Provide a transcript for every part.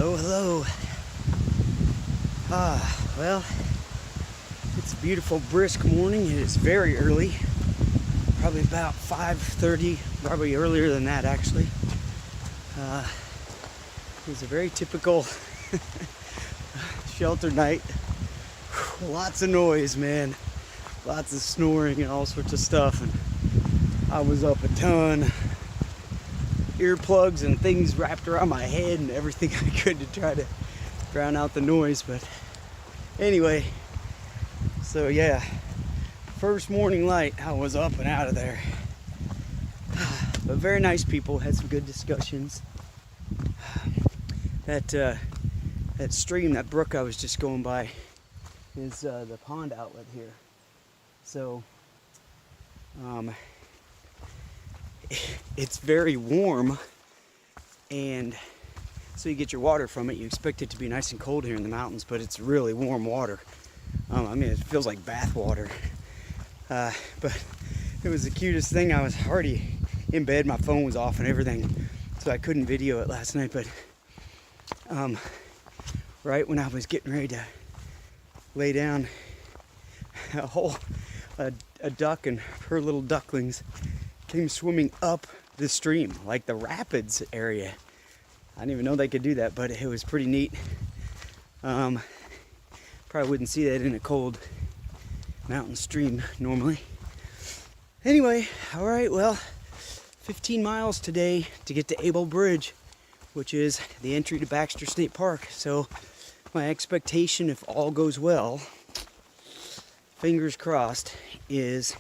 Hello, hello. Well, it's a beautiful, brisk morning. It is very early, probably about 5:30, probably earlier than that actually. It's a very typical shelter night. Lots of noise, man. Lots of snoring and all sorts of stuff. And I was up a ton. Earplugs and things wrapped around my head and everything I could to try to drown out the noise. But anyway, so yeah, first morning light, I was up and out of there. But very nice people, had some good discussions. That stream, that brook I was just going by is the pond outlet here. So it's very warm, and so you get your water from it. You expect it to be nice and cold here in the mountains, but it's really warm water. I mean, it feels like bath water. But it was the cutest thing. I was already in bed, my phone was off and everything, so I couldn't video it last night. But right when I was getting ready to lay down, a duck and her little ducklings came swimming up the stream, like the rapids area. I didn't even know they could do that, but it was pretty neat. Probably wouldn't see that in a cold mountain stream normally. Anyway, all right, well, 15 miles today to get to Able Bridge, which is the entry to Baxter State Park. So my expectation, if all goes well, fingers crossed, is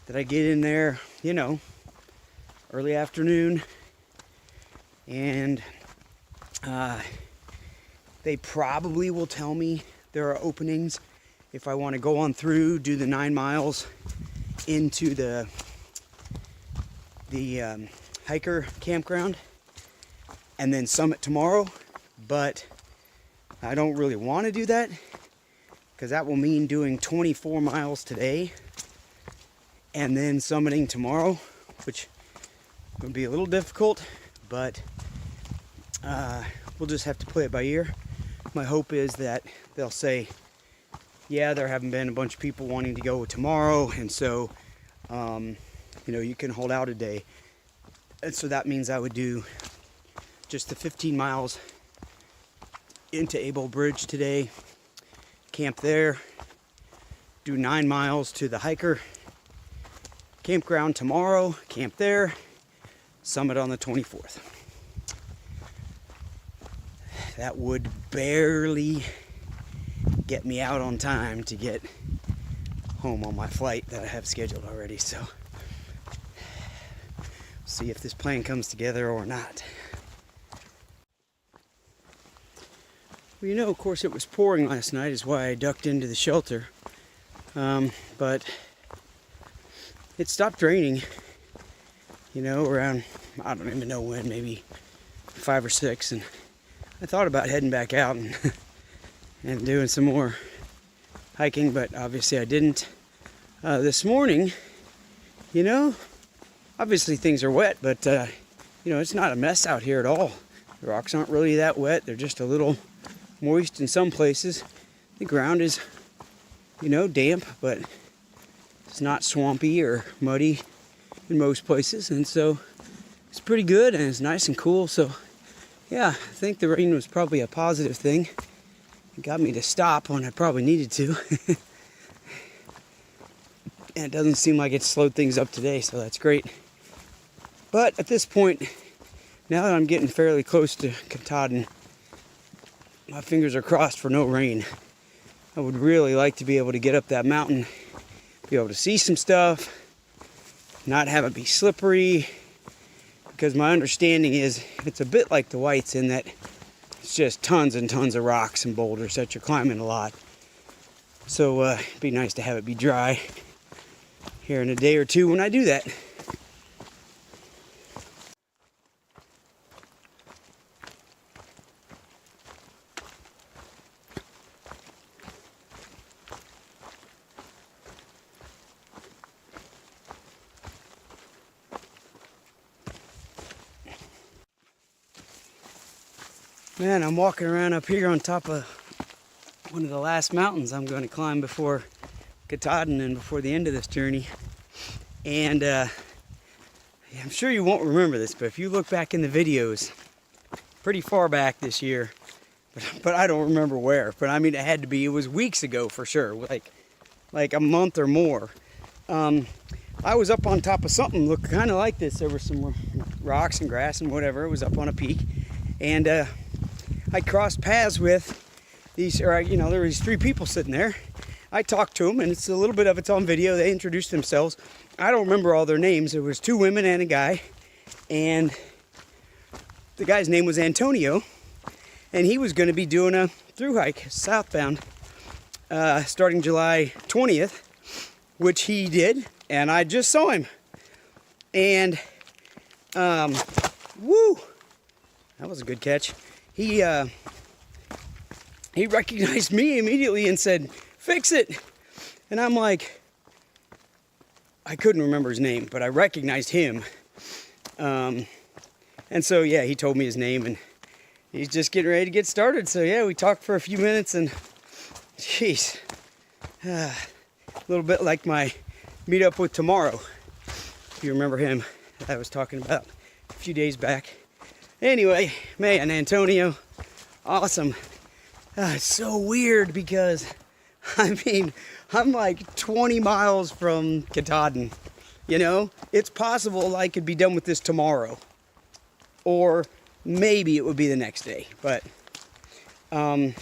that I get in there, you know, early afternoon, and they probably will tell me there are openings if I want to go on through, do the 9 miles into the hiker campground and then summit tomorrow. But I don't really want to do that, because that will mean doing 24 miles today and then summiting tomorrow, which would be a little difficult, but we'll just have to play it by ear. My hope is that they'll say, yeah, there haven't been a bunch of people wanting to go tomorrow, and so you know, you can hold out a day. And so that means I would do just the 15 miles into Able Bridge today, camp there, do 9 miles to the hiker campground tomorrow, camp there, summit on the 24th. That would barely get me out on time to get home on my flight that I have scheduled already. So see if this plan comes together or not. Well, you know, of course, it was pouring last night, is why I ducked into the shelter. But it stopped raining, you know, around, I don't even know when, maybe 5 or 6. And I thought about heading back out and, and doing some more hiking, but obviously I didn't. This morning, you know, obviously things are wet, but, you know, it's not a mess out here at all. The rocks aren't really that wet. They're just a little moist in some places. The ground is, you know, damp, but it's not swampy or muddy in most places. And so it's pretty good, and it's nice and cool. So yeah, I think the rain was probably a positive thing. It got me to stop when I probably needed to. And it doesn't seem like it's slowed things up today, so that's great. But at this point, now that I'm getting fairly close to Katahdin, my fingers are crossed for no rain. I would really like to be able to get up that mountain, be able to see some stuff, not have it be slippery, because my understanding is it's a bit like the Whites in that it's just tons and tons of rocks and boulders that you're climbing a lot. So it'd be nice to have it be dry here in a day or two when I do that. Man, I'm walking around up here on top of one of the last mountains I'm going to climb before Katahdin and before the end of this journey. And I'm sure you won't remember this, but if you look back in the videos, pretty far back this year, but I don't remember where. But I mean, it was weeks ago for sure, like a month or more. I was up on top of something looked kind of like this. There were some rocks and grass and whatever. It was up on a peak, and I crossed paths with these, there were these three people sitting there. I talked to them, and it's on video. They introduced themselves. I don't remember all their names. There was two women and a guy, and the guy's name was Antonio, and he was going to be doing a through hike southbound starting July 20th, which he did, and I just saw him. And woo, that was a good catch. He recognized me immediately and said, "Fix it." And I'm like, I couldn't remember his name, but I recognized him. And so, yeah, he told me his name, and he's just getting ready to get started. So, yeah, we talked for a few minutes, and jeez, a little bit like my meetup with Tomorrow, if you remember him that I was talking about a few days back. Anyway, man, Antonio, awesome. It's so weird because, I mean, I'm like 20 miles from Katahdin, you know? It's possible I could be done with this tomorrow, or maybe it would be the next day, but, you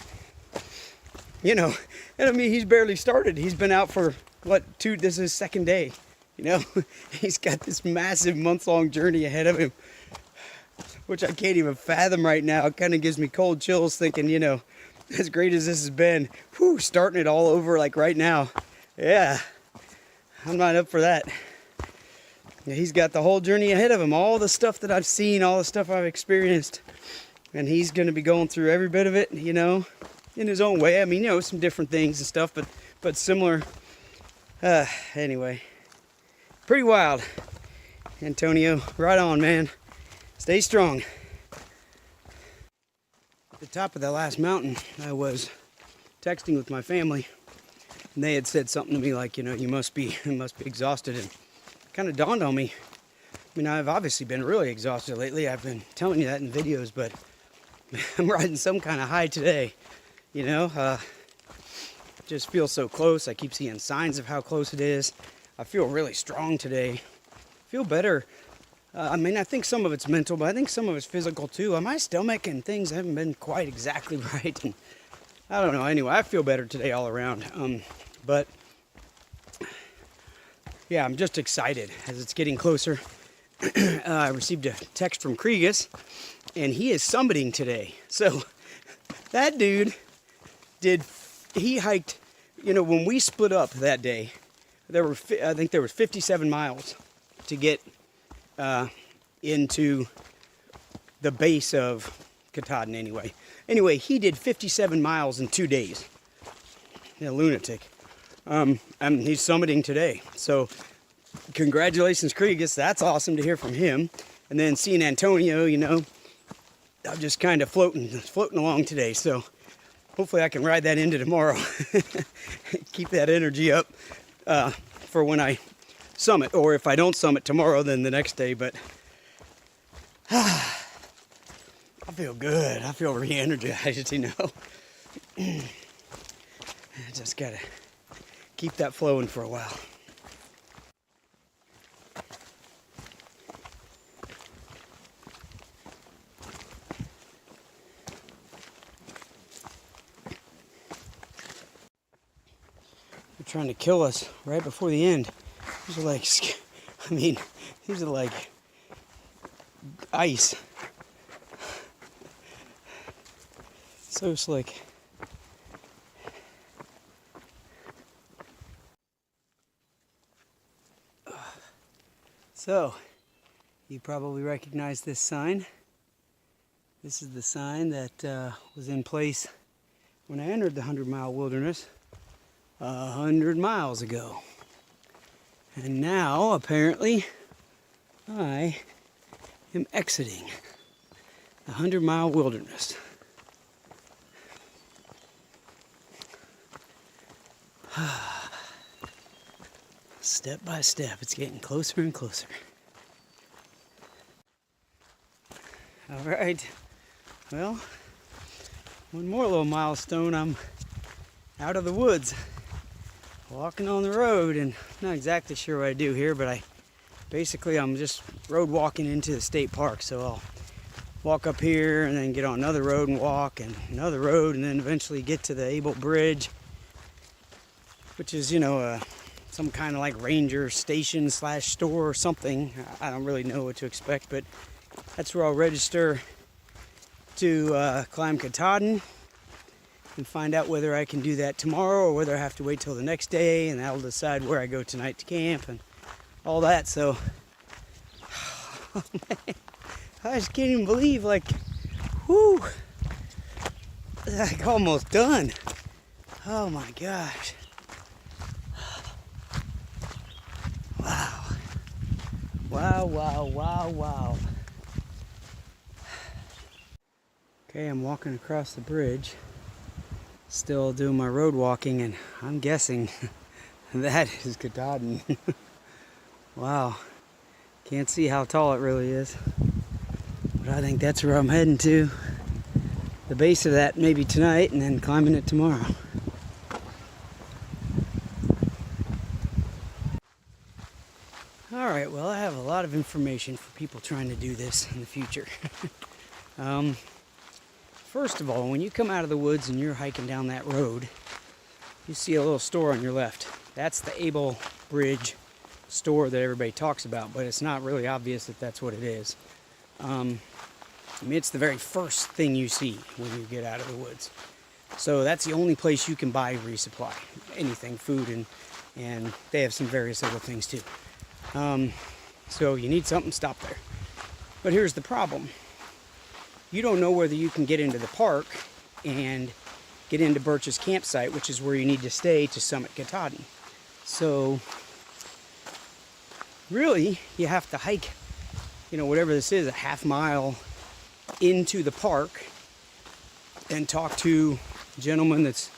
know, and I mean, he's barely started. He's been out for, this is his second day, you know? He's got this massive month-long journey ahead of him, which I can't even fathom right now. It kind of gives me cold chills thinking, you know, as great as this has been, starting it all over like right now. Yeah, I'm not up for that. Yeah, he's got the whole journey ahead of him, all the stuff that I've seen, all the stuff I've experienced, and he's going to be going through every bit of it, you know, in his own way. I mean, you know, some different things and stuff, but similar. Anyway, pretty wild. Antonio, right on, man. Stay strong. At the top of the last mountain, I was texting with my family, and they had said something to me like, you know, you must be exhausted, and it kind of dawned on me. I mean, I've obviously been really exhausted lately. I've been telling you that in videos, but I'm riding some kind of high today, you know. Just feels so close. I keep seeing signs of how close it is. I feel really strong today. Feel better. I mean, I think some of it's mental, but I think some of it's physical too. My stomach and things haven't been quite exactly right. And I don't know. Anyway, I feel better today all around. But yeah, I'm just excited as it's getting closer. I received a text from Kriegus, and he is summiting today. So that dude he hiked, you know, when we split up that day, I think there was 57 miles to get into the base of Katahdin anyway. Anyway, he did 57 miles in 2 days. Yeah, lunatic. And he's summiting today. So congratulations, Kriegus. That's awesome to hear from him. And then seeing Antonio, you know, I'm just kind of floating along today. So hopefully I can ride that into tomorrow. Keep that energy up for when I summit, or if I don't summit tomorrow, then the next day. But I feel good. I feel re-energized, you know. I just gotta keep that flowing for a while. They're trying to kill us right before the end. These are like, I mean, these are like ice. So slick. So, you probably recognize this sign. This is the sign that was in place when I entered the 100-mile wilderness 100 miles ago. And now, apparently, I am exiting the 100-mile wilderness. Step by step, it's getting closer and closer. All right, well, one more little milestone, I'm out of the woods, walking on the road, and I'm not exactly sure what I do here, but I'm just road walking into the state park, so I'll walk up here and then get on another road and walk, and another road, and then eventually get to the Able Bridge, which is, some kind of like ranger station / store or something. I don't really know what to expect, but that's where I'll register to climb Katahdin and find out whether I can do that tomorrow or whether I have to wait till the next day, and that'll decide where I go tonight to camp and all that. So, oh man, I just can't even believe, whoo, like almost done. Oh my gosh. Wow. Okay, I'm walking across the bridge, still doing my road walking, and I'm guessing that is Katahdin. Wow, can't see how tall it really is, but I think that's where I'm heading to. The base of that maybe tonight, and then climbing it tomorrow. Alright, well, I have a lot of information for people trying to do this in the future. First of all, when you come out of the woods and you're hiking down that road, you see a little store on your left. That's the Able Bridge store that everybody talks about, but it's not really obvious that that's what it is. It's the very first thing you see when you get out of the woods. So that's the only place you can buy resupply, anything, food, and they have some various other things too. So you need something, stop there. But here's the problem. You don't know whether you can get into the park and get into Birch's campsite, which is where you need to stay to summit Katahdin. So really, you have to hike, whatever this is, a half mile into the park and talk to a gentleman that's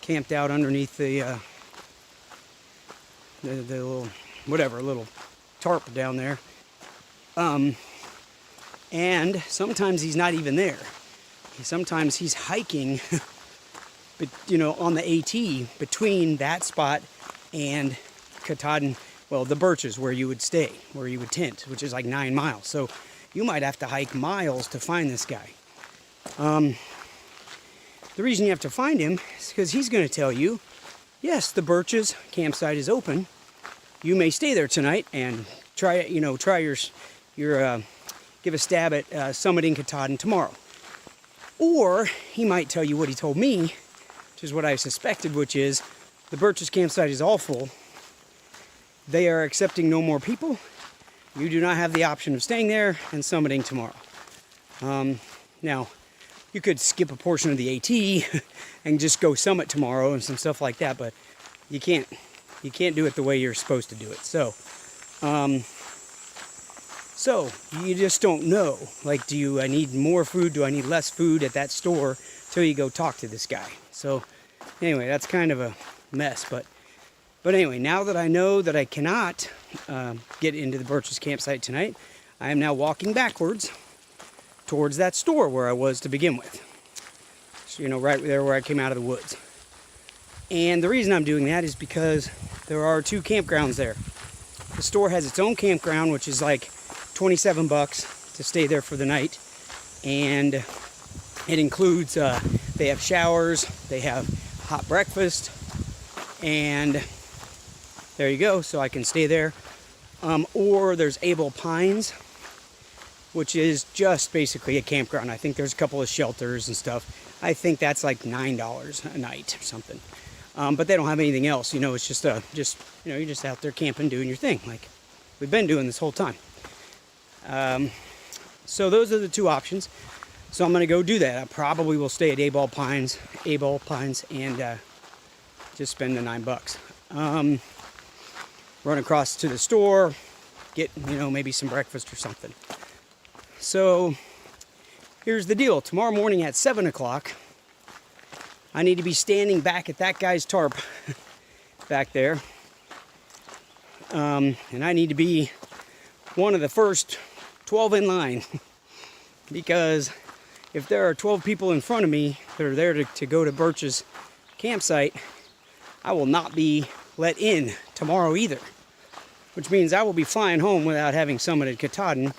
camped out underneath the little, little tarp down there. And sometimes he's not even there. Sometimes he's hiking, on the AT between that spot and Katahdin, well, the Birches, where you would stay, where you would tent, which is like 9 miles. So you might have to hike miles to find this guy. The reason you have to find him is because he's going to tell you, yes, the Birches campsite is open. You may stay there tonight and try your give a stab at summiting Katahdin tomorrow. Or he might tell you what he told me, which is what I suspected, which is the Birches campsite is all full. They are accepting no more people. You do not have the option of staying there and summiting tomorrow. Now, you could skip a portion of the AT and just go summit tomorrow and some stuff like that, but you can't do it the way you're supposed to do it. So you just don't know. Do I need more food? Do I need less food at that store till you go talk to this guy? So anyway, that's kind of a mess. But anyway, now that I know that I cannot get into the Birches campsite tonight, I am now walking backwards towards that store where I was to begin with. So, right there where I came out of the woods. And the reason I'm doing that is because there are 2 campgrounds there. The store has its own campground, which is like $27 to stay there for the night, and it includes they have showers, they have hot breakfast, and there you go. So I can stay there. Or there's Able Pines, which is just basically a campground. I think there's a couple of shelters and stuff. I think that's like $9 a night or something. But they don't have anything else. It's just you're just out there camping, doing your thing, like we've been doing this whole time. So those are the 2 options. So I'm going to go do that. I probably will stay at Able Pines, and just spend the $9. Run across to the store, get maybe some breakfast or something. So here's the deal. Tomorrow morning at 7 o'clock, I need to be standing back at that guy's tarp back there. And I need to be one of the first 12 in line because if there are 12 people in front of me that are there to go to Birch's campsite, I will not be let in tomorrow either, which means I will be flying home without having summited Katahdin,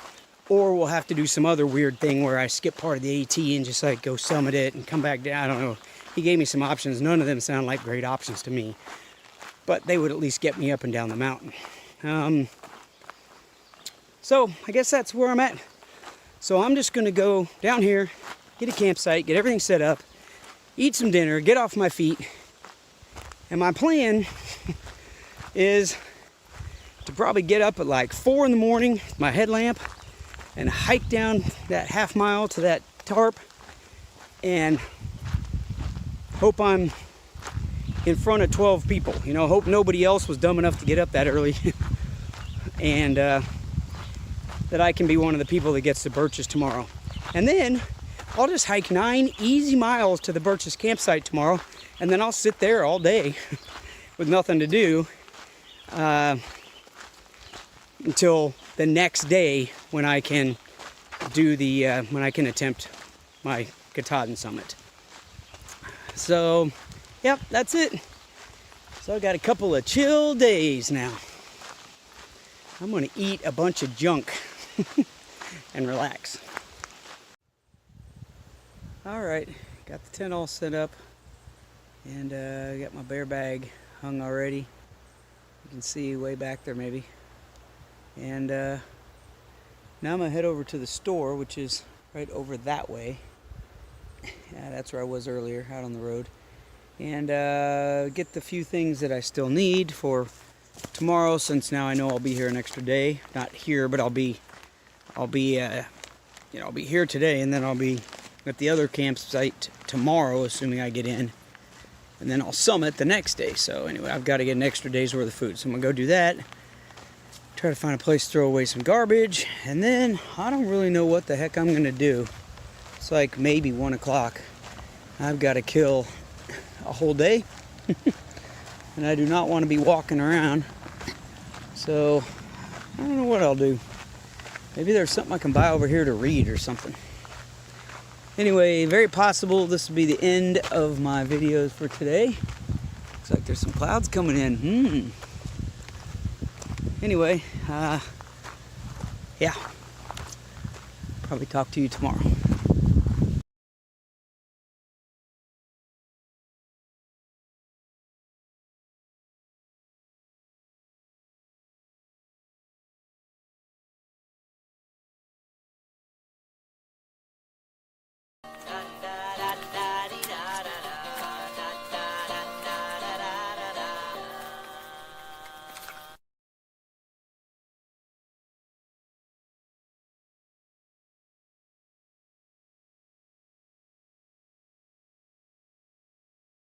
or we'll have to do some other weird thing where I skip part of the AT and just like go summit it and come back down. I don't know. He gave me some options. None of them sound like great options to me, but they would at least get me up and down the mountain. So I guess that's where I'm at. So I'm just gonna go down here, get a campsite, get everything set up, eat some dinner, get off my feet. And my plan is to probably get up at like 4 in the morning with my headlamp and hike down that half mile to that tarp and hope I'm in front of 12 people. You know, hope nobody else was dumb enough to get up that early and that I can be one of the people that gets to Birch's tomorrow. And then I'll just hike 9 easy miles to the Birch's campsite tomorrow, and then I'll sit there all day with nothing to do until the next day when I can do the when I can attempt my Katahdin summit. So, yep, that's it. So I got a couple of chill days now. I'm gonna eat a bunch of junk and relax. All right, got the tent all set up, and got my bear bag hung already. You can see way back there maybe. And now I'm gonna head over to the store, which is right over that way. Yeah, that's where I was earlier, out on the road. And get the few things that I still need for tomorrow, since now I know I'll be here an extra day. Not here, but I'll be here today, and then I'll be at the other campsite tomorrow, assuming I get in, and then I'll summit the next day. So anyway, I've got to get an extra day's worth of food, so I'm gonna go do that. Try to find a place to throw away some garbage, and then I don't really know what the heck I'm gonna do. It's like maybe 1 o'clock. I've got to kill a whole day, and I do not want to be walking around. So I don't know what I'll do. Maybe there's something I can buy over here to read or something. Anyway, very possible this will be the end of my videos for today. Looks like there's some clouds coming in. Anyway, yeah. Probably talk to you tomorrow.